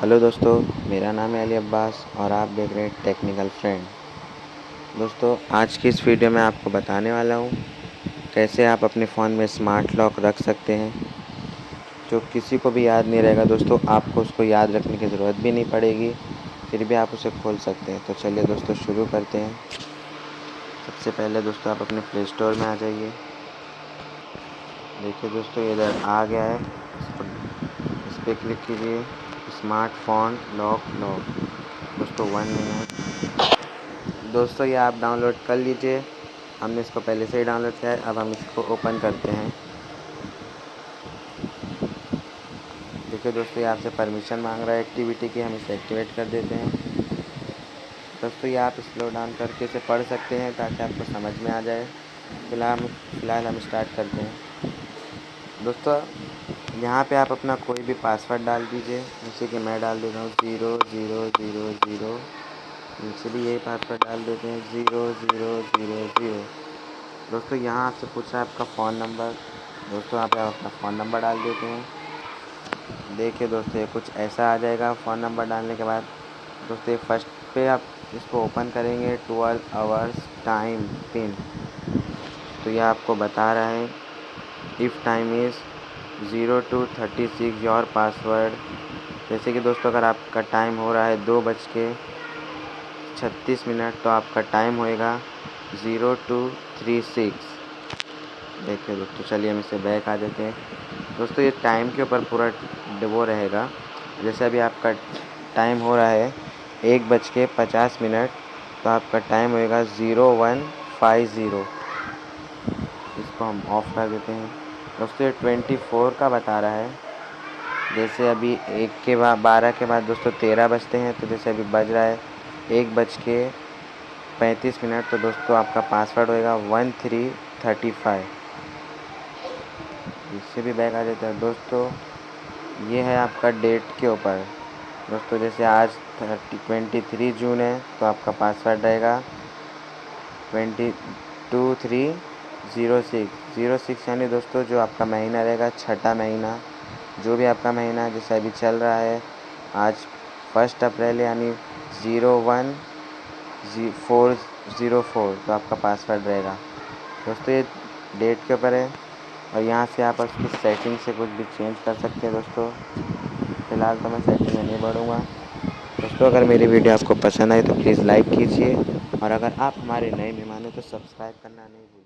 Hello दोस्तों, मेरा नाम है अली अब्बास और आप देख रहे हैं टेक्निकल फ्रेंड। दोस्तों, आज की इस वीडियो में आपको बताने वाला हूँ कैसे आप अपने फ़ोन में स्मार्ट लॉक रख सकते हैं जो किसी को भी याद नहीं रहेगा। दोस्तों, आपको उसको याद रखने की ज़रूरत भी नहीं पड़ेगी, फिर भी आप उसे खोल सकते हैं। तो चलिए दोस्तों शुरू करते हैं। सबसे पहले दोस्तों आप अपने प्ले स्टोर में आ जाइए। देखिए दोस्तों, इधर आ गया है, इस पर क्लिक कीजिए, स्मार्टफोन लॉक दोस्तों 1 मिनट। दोस्तों ये आप डाउनलोड कर लीजिए, हमने इसको पहले से ही डाउनलोड किया है। अब हम इसको ओपन करते हैं। देखिए दोस्तों, ये आपसे परमिशन मांग रहा है एक्टिविटी की, हम इसे एक्टिवेट कर देते हैं। दोस्तों ये आप स्लो डाउन करके इसे पढ़ सकते हैं ताकि आपको समझ में आ जाए। फ़िलहाल हम स्टार्ट करते हैं। दोस्तों यहाँ पे आप अपना कोई भी पासवर्ड डाल दीजिए, जैसे कि मैं डाल देता हूँ 0000। नीचे भी यही पासवर्ड डाल देते हैं 0000। दोस्तों यहाँ आपसे पूछ रहा है आपका फ़ोन नंबर। दोस्तों यहाँ पे आप अपना फ़ोन नंबर डाल देते हैं। देखिए दोस्तों, ये कुछ ऐसा आ जाएगा फ़ोन नंबर डालने के बाद। दोस्तों फर्स्ट पे आप इसको ओपन करेंगे, 12 आवर्स टाइम पिन। तो यह आपको बता रहा है if time is 0 to 36 your password. जैसे कि दोस्तों अगर आपका टाइम हो रहा है 2:36 तो आपका टाइम होएगा 0 to 36। देखिए दोस्तों, चलिए हम इसे बैक आ जाते हैं। दोस्तों ये टाइम के ऊपर पूरा वो रहेगा। जैसे अभी आपका टाइम हो रहा है 1:50, तो आपका टाइम होएगा 0150। इसको हम ऑफ़ कर देते हैं। दोस्तों ये 24 का बता रहा है। जैसे अभी 12 के बाद दोस्तों 13 बजते हैं, तो जैसे अभी बज रहा है 1:35, तो दोस्तों आपका पासवर्ड होएगा 1335। इससे भी बैक आ जाता है। दोस्तों ये है आपका डेट के ऊपर। दोस्तों जैसे आज 23 जून है, तो आपका पासवर्ड रहेगा 2306 यानी दोस्तों जो आपका महीना रहेगा, छठा महीना, जो भी आपका महीना जैसे अभी चल रहा है, आज 1 अप्रैल यानी 01404, तो आपका पासवर्ड रहेगा। दोस्तों ये डेट के ऊपर है और यहाँ से आप उसकी सेटिंग से कुछ भी चेंज कर सकते हैं। दोस्तों फ़िलहाल तो मैं सेटिंग में नहीं बढ़ूँगा। दोस्तों अगर मेरी वीडियो आपको पसंद आई तो प्लीज़ लाइक कीजिए और अगर आप हमारे नए मेहमान हैं तो सब्सक्राइब करना नहीं भूलिए।